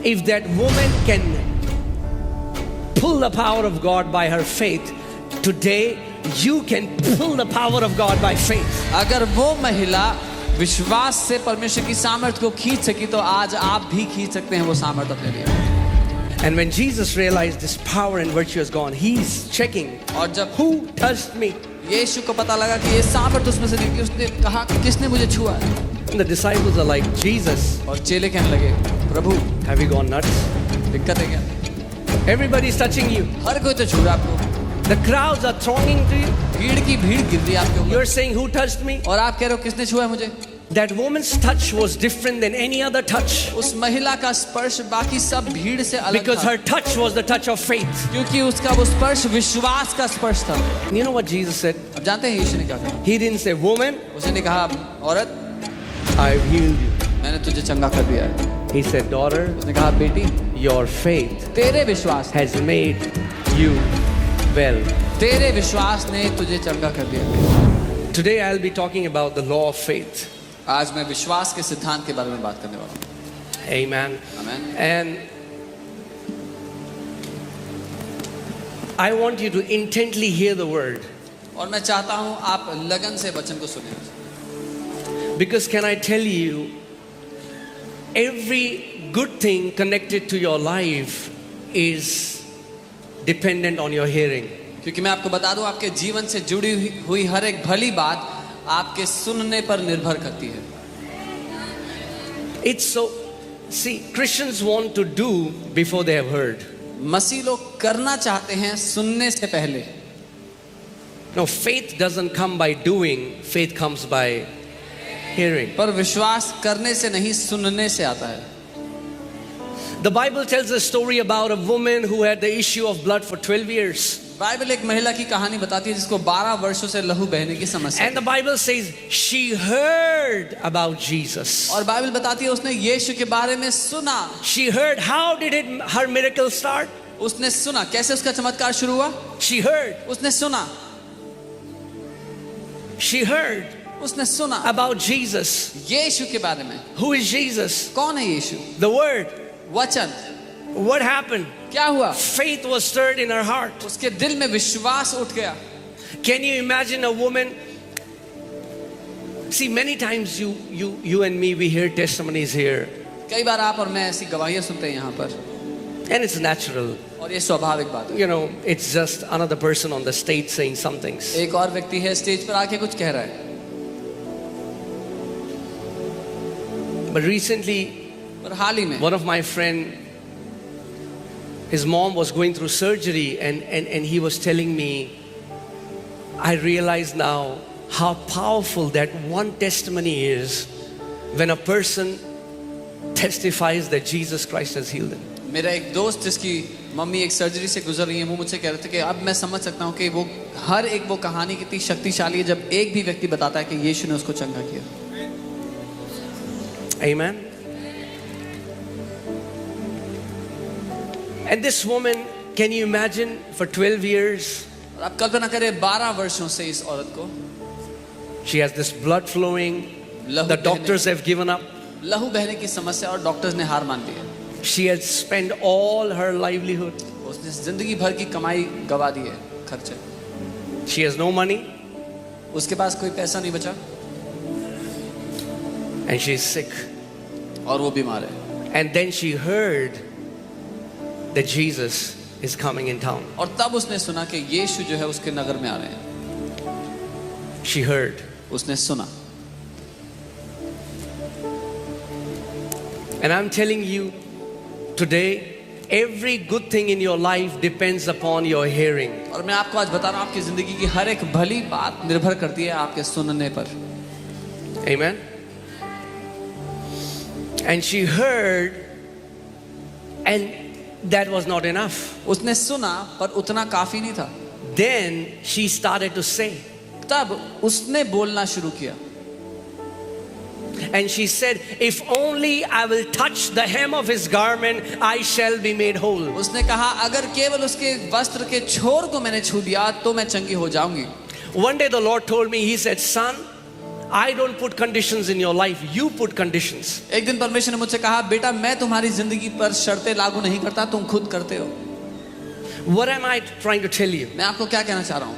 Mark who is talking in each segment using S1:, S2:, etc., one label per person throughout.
S1: If that woman can pull the power of God by her faith, today you can pull the power of God by faith.
S2: अगर वो महिला विश्वास से परमेश्वर की सामर्थ को खींच सकी तो आज आप भी खींच सकते हैं वो सामर्थ अपने लिए.
S1: And when Jesus realized this power and virtue is gone, he's checking,
S2: और जब
S1: who touched me?
S2: यीशु को पता लगा कि ये सामर्थ उसमें से निकली, उसने कहा किसने मुझे छुआ है.
S1: And the disciples are like, Jesus,
S2: और चेले कहने लगे, प्रभु
S1: have you gone nuts?
S2: दिक्कत है क्या?
S1: Everybody's touching you.
S2: हर कोई तो छू रहा है आपको.
S1: The crowds are thronging to you.
S2: भीड़ की भीड़ गिर रही है आपके ऊपर.
S1: You're saying, who touched me?
S2: और आप कह रहे हो किसने छुआ है मुझे.
S1: That woman's touch was different than any other touch.
S2: उस महिला का स्पर्श बाकी सब भीड़ से अलग
S1: Because
S2: था.
S1: her touch was the touch of faith.
S2: क्योंकि उसका वो स्पर्श विश्वास का स्पर्श था.
S1: You know what Jesus said?
S2: अब जानते हैं यीशु ने क्या कहा.
S1: He didn't say, woman,
S2: उसने कहा औरत
S1: I've healed you.
S2: मैंने तुझे चंगा कर दिया है.
S1: He said, daughter,
S2: उसने कहा बेटी
S1: your faith
S2: तेरे विश्वास
S1: has made you well.
S2: तेरे विश्वास ने तुझे चंगा कर दिया.
S1: Today I'll be talking about the law of faith.
S2: आज मैं विश्वास के सिद्धांत के बारे में बात करने वाला हूँ.
S1: Amen.
S2: आमीन.
S1: And I want you to intently hear the word.
S2: और मैं चाहता हूँ आप लगन से वचन को सुनें.
S1: Because can I tell you, every good thing connected to your life is dependent on your hearing.
S2: क्योंकि मैं आपको बता दूं आपके जीवन से जुड़ी हुई हर एक भली बात आपके सुनने पर निर्भर करती है.
S1: It's so, see, Christians want to do before they have heard.
S2: मसीह लोग करना चाहते हैं सुनने से पहले.
S1: No, faith doesn't come by doing, faith comes by hearing.
S2: पर विश्वास करने से नहीं सुनने से आता है.
S1: The Bible tells a story about a woman who had the issue of blood for 12 years.
S2: Bible एक महिला की कहानी बताती है जिसको 12 वर्षों से लहू बहने की समस्या.
S1: And the Bible says she heard about Jesus.
S2: और बाइबल बताती है उसने यीशु के बारे में सुना.
S1: She heard. How did her miracle start?
S2: उसने सुना. कैसे उसका चमत्कार शुरू हुआ.
S1: She heard.
S2: उसने सुना.
S1: She heard
S2: उसने सुना
S1: about Jesus.
S2: यीशु के बारे में.
S1: Who is Jesus?
S2: कौन है यीशु.
S1: The word.
S2: वचन.
S1: What happened?
S2: क्या हुआ.
S1: Faith was stirred in her heart.
S2: उसके दिल में विश्वास उठ गया.
S1: Can you imagine a woman? See, many times you and me, we hear testimonies here.
S2: कई बार आप और मैं ऐसी गवाहियां सुनते हैं यहाँ पर.
S1: And it's natural.
S2: और ये स्वाभाविक बात है.
S1: You know, it's just another person on the stage saying some things.
S2: एक और व्यक्ति है स्टेज पर आके कुछ कह रहा है.
S1: But recently,
S2: और हाल ही में
S1: one of my friend, his mom was going through surgery and he was telling me, I realize now how powerful that one testimony is when a person testifies that Jesus Christ has healed him.
S2: मेरा एक दोस्त जिसकी mummy एक surgery से गुजर रही है वो मुझसे कह रहे थे कि अब मैं समझ सकता हूँ कि वो हर एक वो कहानी कितनी शक्तिशाली है जब एक भी व्यक्ति बताता है कि यीशु ने उसको चंगा किया.
S1: Amen. And this woman, can you imagine, for 12 years,
S2: और आप कल्पना करें 12 वर्षों से इस औरत को
S1: she has this blood flowing,
S2: लहू
S1: the
S2: बहने-
S1: doctors have given up.
S2: लहू बहने की समस्या और डॉक्टर्स ने हार मान ली है.
S1: She has spent all her livelihood.
S2: उसने जिंदगी भर की कमाई गवा दी है. खर्चे.
S1: She has no money
S2: उसके पास कोई पैसा नहीं बचा
S1: and she is sick.
S2: और वो बीमार है.
S1: And then she heard that Jesus is coming in town.
S2: और तब उसने सुना कि यीशु जो है उसके नगर में आ रहे हैं.
S1: She heard.
S2: उसने सुना.
S1: And I'm telling you today, every good thing in your life depends upon your hearing.
S2: और मैं आपको आज बता रहा हूँ आपकी जिंदगी की हर एक भली बात निर्भर करती है आपके सुनने पर.
S1: Amen. And she heard, and that was not enough.
S2: उसने सुना पर उतना काफी नहीं था.
S1: Then she started to say,
S2: तब उसने बोलना शुरू किया.
S1: and she said, if only I will touch the hem of his garment, I shall be made whole.
S2: उसने कहा अगर केवल उसके वस्त्र के छोर को मैंने छू दिया तो मैं चंगी हो जाऊंगी.
S1: One day the Lord told me, he said, son, I don't put conditions in your life, you put conditions.
S2: एक दिन परमेश्वर ने मुझसे कहा, बेटा मैं तुम्हारी जिंदगी पर शर्तें लागू नहीं करता, तुम खुद करते हो।
S1: What am I trying to tell you?
S2: मैं आपको क्या कहना चाह रहा हूँ?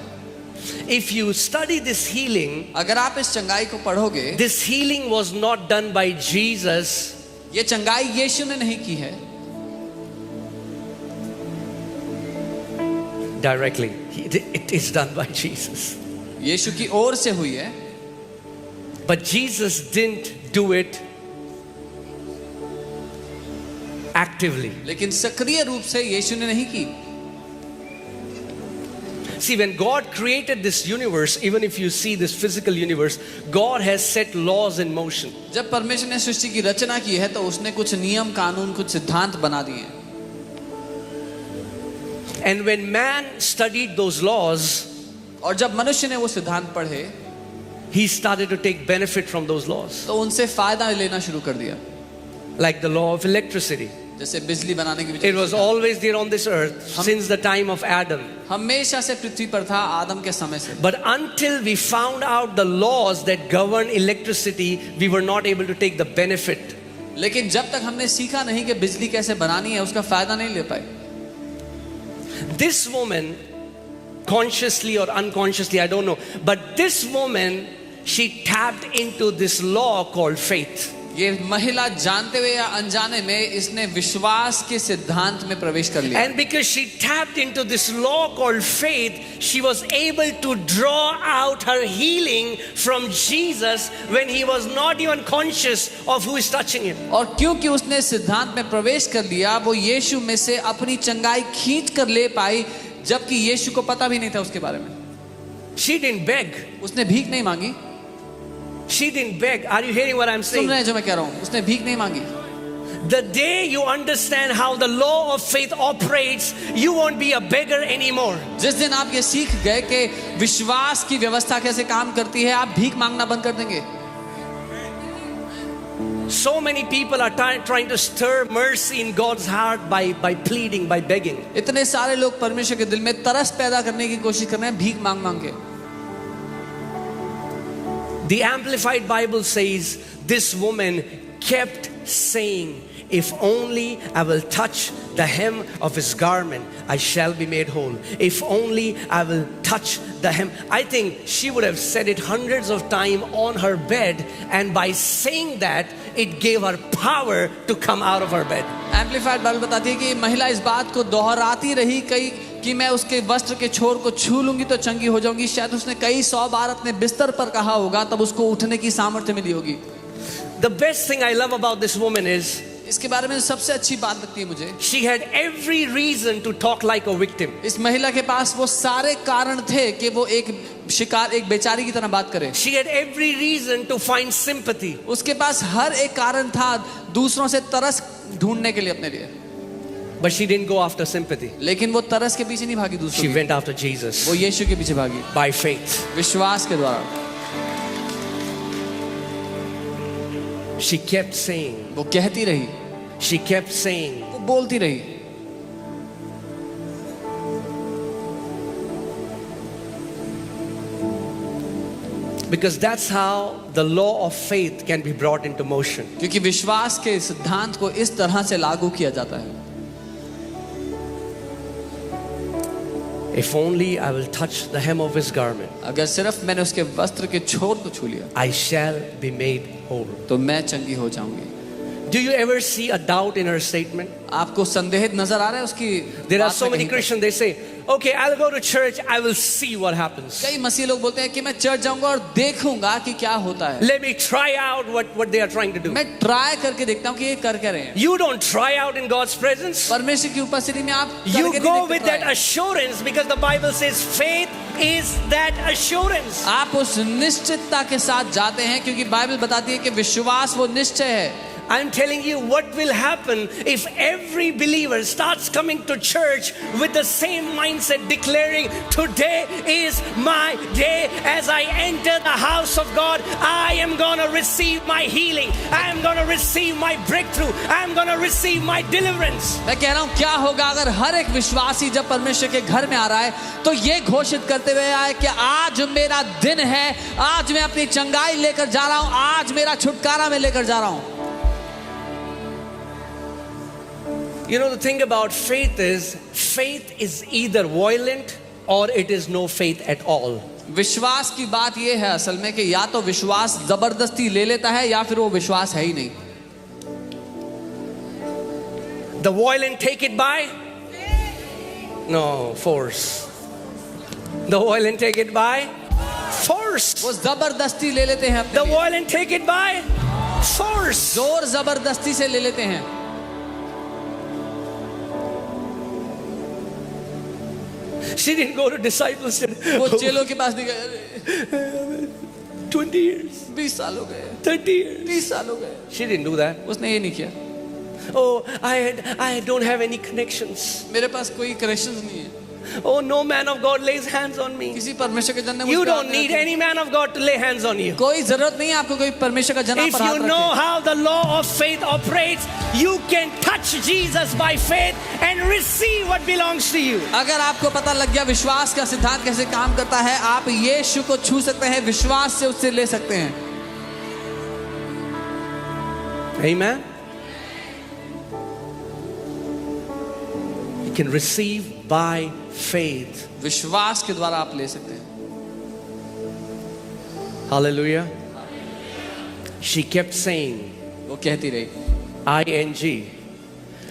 S1: If you study this healing,
S2: अगर आप इस चंगाई को पढ़ोगे,
S1: this healing was not done by Jesus.
S2: ये चंगाई यीशु ने नहीं की है
S1: Directly. It is done by Jesus.
S2: यीशु की ओर से हुई है,
S1: But Jesus didn't do it actively.
S2: लेकिन सक्रिय रूप से यीशु ने नहीं की।
S1: See, when God created this universe, even if you see this physical universe, God has set laws in motion.
S2: जब परमेश्वर ने सृष्टि की रचना की है तो उसने कुछ नियम कानून कुछ सिद्धांत बना दिए हैं।
S1: And when man studied those laws,
S2: और जब मनुष्य ने वो सिद्धांत पढ़े
S1: he started to take benefit from those laws.
S2: तो उनसे फायदा लेना शुरू कर दिया।
S1: Like the law of electricity.
S2: जैसे बिजली बनाने की
S1: It was always there on this earth since the time of Adam.
S2: हमेशा से पृथ्वी पर था, आदम के समय से।
S1: But until we found out the laws that govern electricity, we were not able to take the benefit.
S2: लेकिन जब तक हमने सीखा नहीं कि बिजली कैसे बनानी है, उसका फायदा नहीं ले पाए।
S1: This woman, consciously or unconsciously, I don't know, but this woman, she tapped into this law called faith.
S2: ये महिला जानते हुए या अनजाने में इसने विश्वास के सिद्धांत में प्रवेश कर लिया।
S1: And because she tapped into this law called faith, she was able to draw out her healing from Jesus when he was not even conscious of who is touching him.
S2: और क्योंकि उसने सिद्धांत में प्रवेश कर लिया, वो यीशु में से अपनी चंगाई खींच कर ले पाई, जबकि यीशु को पता भी नहीं था उसके बारे में।
S1: She didn't beg.
S2: उसने भीख नहीं मांगी।
S1: She didn't beg. Are you hearing what I'm
S2: soon
S1: saying?
S2: रहे हैं जो मैं कह रहा हूँ? उसने भीख नहीं मांगी।
S1: The day you understand how the law of faith operates, you won't be a beggar anymore.
S2: जिस दिन आप ये सीख गए कि विश्वास की व्यवस्था कैसे काम करती है, आप भीख मांगना बंद कर देंगे।
S1: So many people are trying to stir mercy in God's heart by pleading, by begging.
S2: इतने सारे लोग परमेश्वर के दिल में तरस पैदा करने की कोशिश कर रहे हैं भीख मांग मांग के।
S1: The Amplified Bible says this woman kept saying, if only I will touch the hem of his garment, I shall be made whole. If only I will touch the hem. I think she would have said it hundreds of times on her bed, and by saying that, it gave her power to come out of her bed.
S2: Amplified Bible बताती है कि महिला इस बात को दोहराती रही कई कि मैं उसके वस्त्र के छोर को छू लूंगी तो चंगी हो जाऊंगी। शायद उसने कई 100 बार अपने बिस्तर पर कहा होगा, तब उसको उठने की सामर्थ्य मिली होगी।
S1: The best thing I love about this woman is
S2: इसके बारे में सबसे अच्छी बात लगती है मुझे,
S1: she had every reason to talk like a victim.
S2: इस महिला के पास वो सारे कारण थे कि वो एक शिकार, एक बेचारी की तरह बात करे।
S1: She had every reason to find sympathy.
S2: उसके पास हर एक कारण था दूसरों से तरस ढूंढने के लिए अपने लिए,
S1: But she didn't go after sympathy.
S2: लेकिन वो तरस के पीछे नहीं भागी दूसरों
S1: She
S2: के,
S1: went after Jesus
S2: वो यीशु के पीछे भागी
S1: by faith.
S2: विश्वास के द्वारा।
S1: She kept saying,
S2: वो कहती रही,
S1: she kept saying,
S2: वो बोलती रही।
S1: because that's how the law of faith can be brought into motion.
S2: क्योंकि विश्वास के सिद्धांत को इस तरह से लागू किया जाता है।
S1: If only I will touch the hem of his garment,
S2: अगर सिर्फ मैंने उसके वस्त्र के छोर को छू लिया
S1: I shall be made whole.
S2: तो मैं चंगी हो जाऊंगी।
S1: Do you ever see a doubt in her statement?
S2: आपको संदेह नजर आ रहा है उसकी
S1: There are
S2: बात
S1: so
S2: में
S1: many
S2: कहीं पर?
S1: Christians, they say, okay, I'll go to church, I will see what happens.
S2: कई मसीह लोग बोलते हैं कि मैं चर्च जाऊंगा और देखूंगा कि क्या होता है।
S1: Let me try out what they are trying to do.
S2: मैं ट्राई करके देखता हूँ कि ये कर क्या रहे हैं।
S1: You don't try out in God's presence.
S2: परमेश्वर की उपस्थिति में आप
S1: You
S2: करके
S1: go
S2: नहीं
S1: with
S2: देखते
S1: that
S2: try।
S1: assurance because the Bible says faith is that assurance.
S2: आप उस निश्चितता के साथ जाते हैं क्योंकि बाइबल बताती है कि विश्वास वो निश्चय है।
S1: I'm telling you what will happen if every believer starts coming to church with the same mindset, declaring, today is my day. As I enter the house of God, I am going to receive my healing. I am going to receive my breakthrough. I am going to receive my deliverance.
S2: मैं कह रहा हूँ क्या होगा अगर हर एक विश्वासी जब परमेश्वर के घर में आ रहा है तो ये घोषित करते हुए आए कि आज मेरा दिन है, आज मैं अपनी चंगाई लेकर जा रहा हूँ, आज मेरा छुटकारा मैं लेकर जा रहा हूँ.
S1: You know, the thing about faith is either violent or it is no faith at all.
S2: विश्वास की बात ये है असल में कि या तो विश्वास जबरदस्ती ले लेता है या फिर वो विश्वास है ही नहीं.
S1: The violent take it by? No, force. The violent take it by? Force.
S2: वो जबरदस्ती ले लेते हैं
S1: The
S2: अपने लिए.
S1: violent take it by? Force.
S2: जोर जबरदस्ती से ले लेते हैं.
S1: She didn't go to discipleship.
S2: वो चेलों के पास नहीं गए.
S1: 20 years,
S2: 20 साल हो गए,
S1: 30 years.
S2: 30 साल हो गए.
S1: She didn't do that.
S2: उसने ये नहीं किया.
S1: Oh, I don't have any connections.
S2: मेरे पास कोई कनेक्शंस नहीं है.
S1: Oh, no man of God lays hands on me.
S2: किसी परमेश्वर के जन ने मुझ
S1: You
S2: पे हाथ
S1: don't
S2: नहीं
S1: need
S2: रखा.
S1: any man of God to lay hands on you.
S2: कोई जरूरत नहीं है आपको कोई परमेश्वर का जन आप
S1: If
S2: पर हाथ
S1: you know
S2: रखे.
S1: how the law of faith operates, you can touch Jesus by faith and receive what belongs to you.
S2: अगर आपको पता लग गया विश्वास का सिद्धांत कैसे काम करता है, आप यीशु को छू सकते हैं, विश्वास से उससे ले सकते हैं.
S1: Amen. You can receive by faith.
S2: विश्वास के द्वारा आप ले सकते हैं.
S1: Hallelujah. She kept saying,
S2: वो कहती रही.
S1: ing.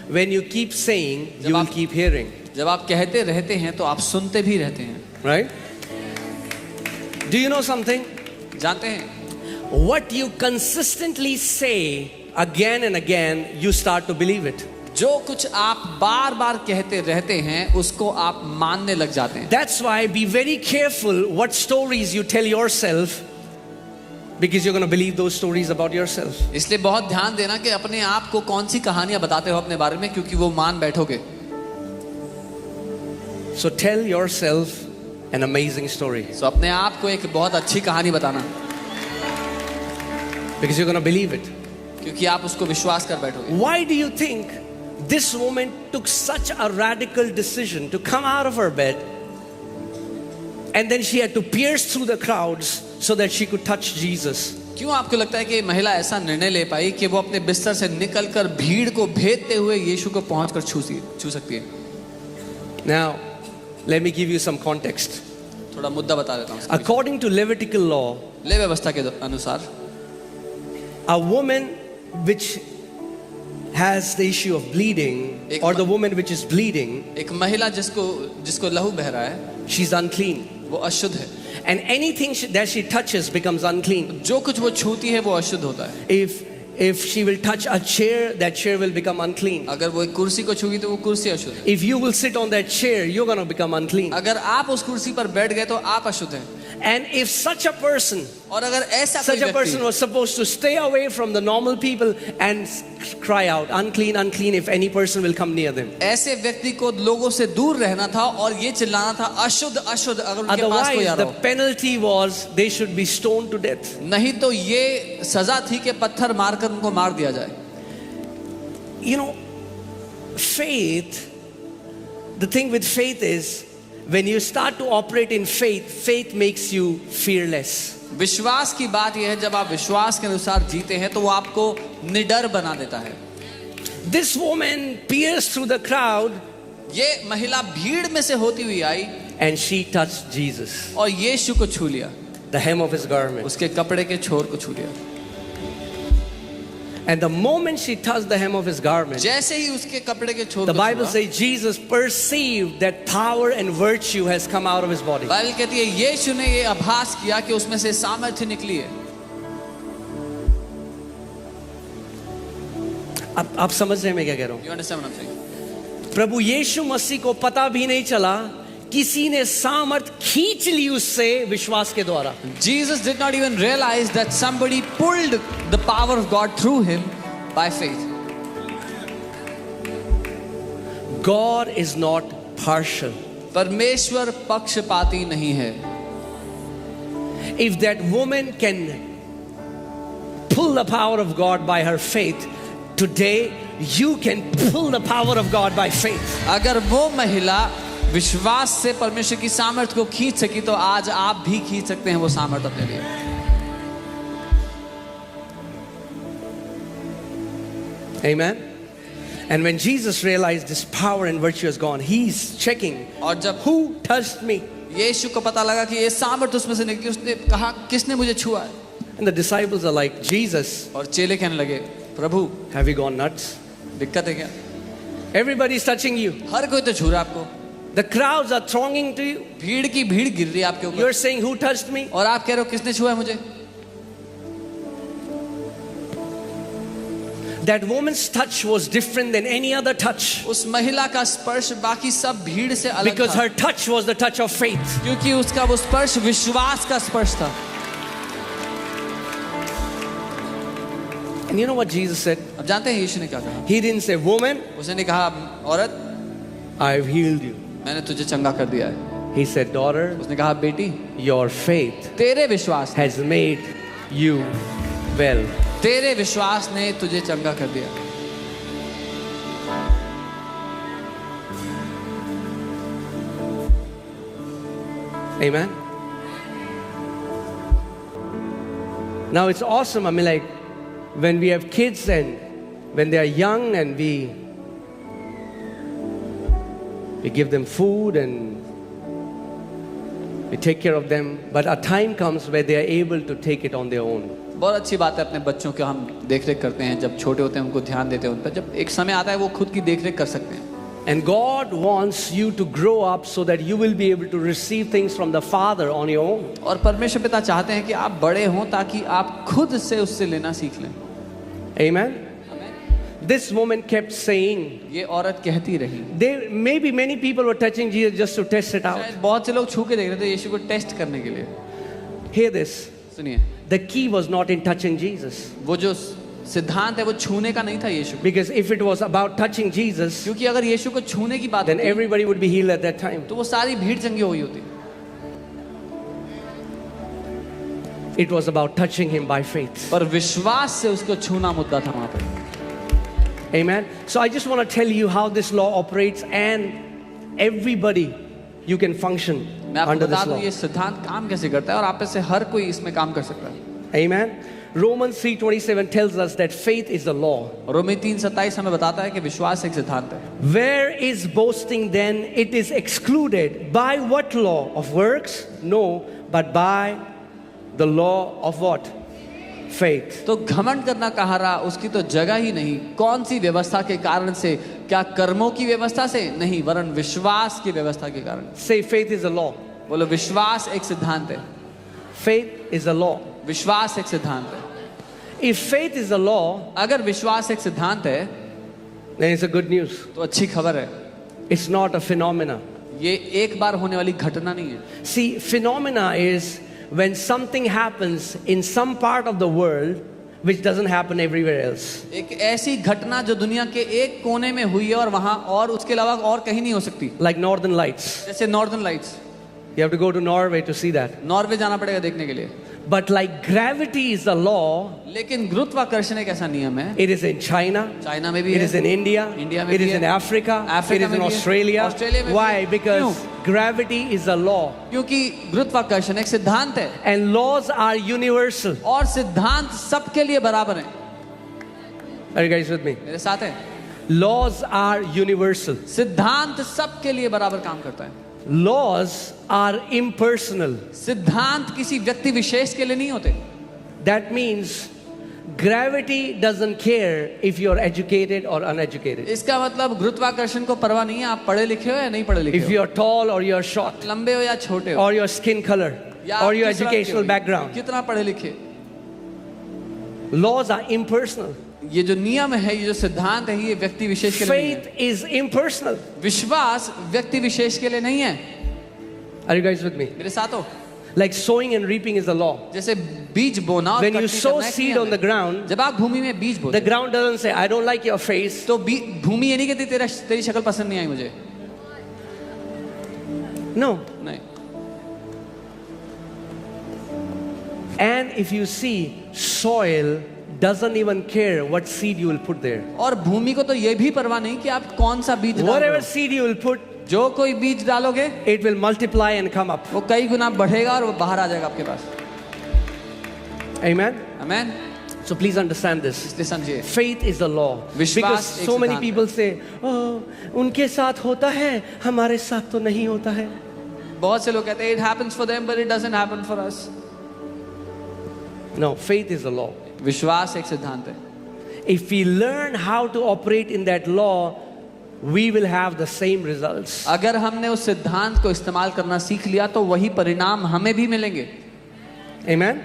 S1: When you keep saying, you will keep hearing.
S2: जब आप कहते रहते हैं तो आप सुनते भी रहते हैं.
S1: Right? Do you know something?
S2: जानते हैं
S1: What you consistently say again and again, you start to believe it.
S2: जो कुछ आप बार बार कहते रहते हैं उसको आप मानने लग जाते हैं.
S1: That's why be very careful what stories you tell yourself, because you're going to believe those stories about yourself.
S2: इसलिए बहुत ध्यान देना कि अपने आप को कौन सी कहानियां बताते हो अपने बारे में, क्योंकि वो मान बैठोगे.
S1: So tell yourself an amazing story,
S2: तो अपने आप को एक बहुत अच्छी कहानी बताना,
S1: because you're going to believe it.
S2: क्योंकि आप उसको विश्वास कर बैठोगे.
S1: Why do you think this woman took such a radical decision to come out of her bed and then she had to pierce through the crowds so that she could touch Jesus?
S2: क्यों आपको लगता है कि महिला ऐसा निर्णय ले पाई कि वो अपने बिस्तर से निकलकर भीड़ को भेदते हुए यीशु को पहुंचकर छू सकती है?
S1: Now, let me give you some context.
S2: थोड़ा मुद्दा बता देता हूँ.
S1: According to Levitical law,
S2: ले व्यवस्था के अनुसार
S1: a woman which has the issue of bleeding, or the woman which is bleeding,
S2: एक महिला जिसको लहू बह रहा है,
S1: she's unclean.
S2: वो अशुद्ध है.
S1: And anything that she touches becomes unclean.
S2: जो कुछ वो छूती है वो अशुद्ध होता है.
S1: If she will touch a chair, that chair will become unclean.
S2: अगर वो एक कुर्सी को छूगी तो वो कुर्सी अशुद्ध है.
S1: If you will sit on that chair, you're going to become unclean.
S2: अगर आप उस कुर्सी पर बैठ गए तो आप अशुद्ध हैं.
S1: And if such a person was supposed to stay away from the normal people and cry out, unclean, unclean, if any person will come near them.
S2: ऐसे व्यक्ति को लोगों से दूर रहना था और ये चिल्लाना था अशुद्ध अशुद्ध अगर उनके पास कोई आ
S1: Otherwise,
S2: रहा
S1: the
S2: हो.
S1: penalty was they should be stoned to death.
S2: नहीं तो ये सजा थी कि पत्थर मारकर उनको मार दिया जाए.
S1: You know, faith, the thing with faith is, when you start to operate in faith, faith makes you fearless.
S2: विश्वास की बात यह है जब आप विश्वास के अनुसार जीते हैं तो वो आपको निडर बना देता है.
S1: This woman pierced through the crowd
S2: ये महिला भीड़ में से होती हुई आई
S1: and she touched Jesus,
S2: और यीशु को छू लिया,
S1: the hem of his garment.
S2: उसके कपड़े के छोर को छू लिया.
S1: And the moment she touched the hem of his garment,
S2: जैसे ही उसके कपड़े के छोर
S1: the
S2: को
S1: Bible
S2: छुआ,
S1: says Jesus perceived that power and virtue has come out of his body.
S2: Bible कहती है यीशु ने ये आभास किया कि उसमें से सामर्थ्य निकली है.
S1: आप समझ रहे हैं मैं क्या कह रहा हूँ?
S2: You understand what I'm saying?
S1: प्रभु यीशु मसीह को पता भी नहीं चला, किसी ने सामर्थ खींच ली उससे विश्वास के द्वारा.
S2: Jesus did not even realize that somebody pulled the power of God through him by faith.
S1: God is not partial.
S2: परमेश्वर पक्षपाती नहीं है.
S1: If that woman can pull the power of God by her faith, today you can pull the power of God by faith.
S2: अगर वो महिला विश्वास से परमेश्वर की सामर्थ्य को खींच सकी तो आज आप भी खींच सकते हैं वो सामर्थ्य अपने लिए.
S1: Amen. And when Jesus realized this power and virtue is gone, he's checking,
S2: और जब
S1: who touched me?
S2: यीशु को पता लगा कि ये सामर्थ्य उसमें से निकली, उसने कहा किसने मुझे छुआ है.
S1: And the disciples are like, Jesus,
S2: और चेले कहने लगे, प्रभु
S1: have you gone nuts?
S2: दिक्कत है क्या?
S1: Everybody's touching you.
S2: हर कोई तो छू रहा है आपको.
S1: The crowds are thronging to you.
S2: भीड़ की भीड़ गिर रही है आपके ऊपर.
S1: You're saying, who touched me?
S2: और आप कह रहे हो किसने छुआ है मुझे.
S1: That woman's touch was different than any other touch.
S2: उस महिला का स्पर्श बाकी सब भीड़ से अलग
S1: Because
S2: था.
S1: her touch was the touch of faith.
S2: क्योंकि उसका वो स्पर्श विश्वास का स्पर्श था.
S1: And you know what Jesus said?
S2: अब जानते हैं यीशु ने क्या कहा.
S1: He didn't say, woman,
S2: उसने नहीं कहा औरत
S1: I've healed you.
S2: मैंने तुझे चंगा कर दिया है.
S1: He said, daughter,
S2: उसने कहा बेटी
S1: your faith
S2: तेरे विश्वास ने,
S1: has made you well.
S2: तेरे विश्वास ने तुझे चंगा कर दिया.
S1: Amen. Now it's awesome. I mean, like, when we have kids and when they are young and we give them food and we take care of them, but a time comes where they are able to take it on their own.
S2: बहुत अच्छी बात है अपने बच्चों के हम देख रेख करते हैं. जब छोटे होते हैं उनको ध्यान देते हैं उन पर. जब एक समय आता है वो खुद की देख रेख कर सकते हैं.
S1: And God wants you to grow up so that you will be able to receive things from the Father on your own.
S2: और परमेश्वर पिता चाहते हैं कि आप बड़े हों ताकि आप खुद से उससे लेना सीख लें.
S1: Amen. This woman kept saying,
S2: ये औरत कहती रही.
S1: there maybe many people were touching Jesus just to test it out.
S2: शायद बहुत से लोग छू के देख रहे थे यीशु को टेस्ट करने के लिए.
S1: Hear this.
S2: सुनिए,
S1: The key was not in touching Jesus.
S2: वो जो सिद्धांत है वो छूने का नहीं था यीशु को.
S1: Because if it was about touching Jesus,
S2: क्योंकि अगर यीशु को छूने की बात
S1: then
S2: होती
S1: everybody would be healed at that time.
S2: तो वो सारी भीड़ चंगी हुई होती.
S1: It was about touching him by faith.
S2: पर विश्वास से उसको छूना मुद्दा था वहां पर.
S1: Amen. So I just want to tell you how this law operates, and everybody you can function
S2: मैं आपको
S1: under
S2: बता
S1: this
S2: दूं
S1: law.
S2: ये सिद्धांत काम कैसे करता है और आप में से हर कोई इसमें काम कर सकता है.
S1: Amen. Romans 3:27 tells us that faith is the law.
S2: रोमी 3:27 हमें बताता है कि विश्वास एक सिद्धांत है.
S1: Where is boasting then? It is excluded. By what law? Of works? No, but by the law of what? Faith.
S2: तो घमंड करना कहाँ रहा, उसकी तो जगह ही नहीं. कौन सी व्यवस्था के कारण से? क्या कर्मों की व्यवस्था से? नहीं, वरन विश्वास की व्यवस्था के कारण.
S1: Say faith is a law.
S2: बोलो विश्वास एक सिद्धांत है.
S1: Faith is a law.
S2: विश्वास एक सिद्धांत है.
S1: If faith is a law,
S2: अगर विश्वास एक सिद्धांत है
S1: then it's a good news.
S2: तो अच्छी खबर है.
S1: It's not a phenomena.
S2: ये एक बार होने वाली घटना नहीं है.
S1: See, phenomena is when something happens in some part of the world which doesn't happen everywhere else.
S2: एक ऐसी घटना जो दुनिया के एक कोने में हुई है और वहां और उसके अलावा और कहीं नहीं हो सकती.
S1: Like Northern Lights.
S2: जैसे northern lights.
S1: You have to go to Norway to see that.
S2: Norway जाना पड़ेगा देखने के लिए.
S1: But like gravity is a law,
S2: लेकिन गुरुत्वाकर्षण एक ऐसा नियम है.
S1: it is in China,
S2: China में भी
S1: it
S2: है.
S1: is in India,
S2: इंडिया में
S1: it
S2: भी
S1: is
S2: है.
S1: in Africa,
S2: Africa
S1: it is
S2: में
S1: in
S2: भी है.
S1: Australia.
S2: ऑस्ट्रेलिया में भी
S1: Why?
S2: है.
S1: Because gravity is a law.
S2: क्योंकि गुरुत्वाकर्षण एक सिद्धांत है
S1: And laws are universal.
S2: और सिद्धांत सबके लिए बराबर हैं.
S1: Are you guys with me?
S2: मेरे साथ है.
S1: Laws are universal.
S2: सिद्धांत सबके लिए बराबर काम करता है.
S1: Laws are impersonal.
S2: सिद्धांत किसी व्यक्ति विशेष के लिए नहीं होते.
S1: That means gravity doesn't care if you're educated or uneducated.
S2: इसका मतलब गुरुत्वाकर्षण को परवाह नहीं है आप पढ़े लिखे हो या नहीं पढ़े लिखे
S1: If
S2: हो,
S1: you're tall or you're short,
S2: लंबे हो या छोटे हो,
S1: or your skin color,
S2: या
S1: or your
S2: किस रंग के
S1: educational
S2: हो,
S1: background.
S2: कितना पढ़े लिखे.
S1: Laws are impersonal.
S2: ये जो नियम है, ये जो सिद्धांत है, ये व्यक्ति विशेष के लिए नहीं है.
S1: Faith is impersonal.
S2: विश्वास व्यक्ति विशेष के लिए नहीं है.
S1: Are you guys with me?
S2: मेरे साथ हो.
S1: Like sowing and reaping is the law.
S2: जैसे बीज बोना और
S1: When you
S2: कटनी
S1: sow
S2: करना एक
S1: seed
S2: नियम
S1: on the
S2: है।
S1: ground,
S2: जब आप भूमि में बीज
S1: the
S2: बोते
S1: ground doesn't say, I don't like your face.
S2: तो भूमि ये नहीं कहती तेरी शक्ल पसंद नहीं आई मुझे,
S1: No.
S2: नहीं।
S1: And if you see, soil doesn't even care what seed you will put there.
S2: और भूमि को तो ये भी परवाह नहीं कि आप कौन सा बीज डाल रहे
S1: Whatever
S2: हो।
S1: seed you will put,
S2: जो कोई बीज डालोगे
S1: it will multiply and come up.
S2: वो कई गुना बढ़ेगा और वो बाहर आ जाएगा आपके पास।
S1: Amen?
S2: Amen.
S1: So please understand this.
S2: इसलिए समझिए,
S1: Faith is the law.
S2: विश्वास
S1: Because
S2: एक
S1: so many
S2: सिद्धांत
S1: people say, oh, उनके साथ होता है, हमारे साथ तो नहीं होता है.
S2: बहुत से लोग कहते हैं it happens for them but it doesn't happen for us।
S1: No, faith is the law.
S2: विश्वास एक सिद्धांत है।
S1: If we learn how to operate in that law, we will have the same results.
S2: अगर हमने उस सिद्धांत को इस्तेमाल करना सीख लिया तो वही परिणाम हमें भी मिलेंगे।
S1: Amen?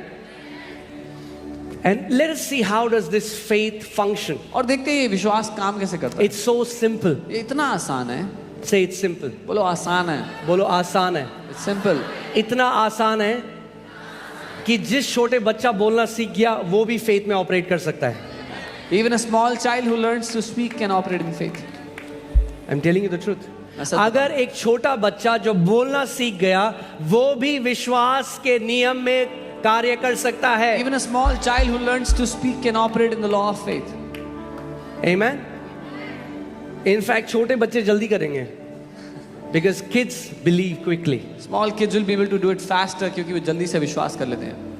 S1: And let us see how does this faith function.
S2: और देखते हैं ये विश्वास काम कैसे करता है।
S1: It's so simple.
S2: ये इतना आसान है।
S1: Say it's simple.
S2: बोलो आसान है।
S1: बोलो आसान है.
S2: It's simple।
S1: इतना आसान है कि जिस छोटे बच्चा बोलना सीख गया वो भी फेथ में ऑपरेट कर सकता है.
S2: Even a small child who learns to speak can operate in faith।
S1: I'm telling you the truth.
S2: ऐसा
S1: अगर एक छोटा बच्चा जो बोलना सीख गया वो भी विश्वास के नियम में कार्य कर सकता है.
S2: Even a small child who learns to speak can operate in the law of faith।
S1: Amen. In fact, छोटे बच्चे जल्दी करेंगे. Because kids believe quickly.
S2: Small kids will be able to do it faster क्योंकि वो जल्दी से विश्वास कर लेते हैं।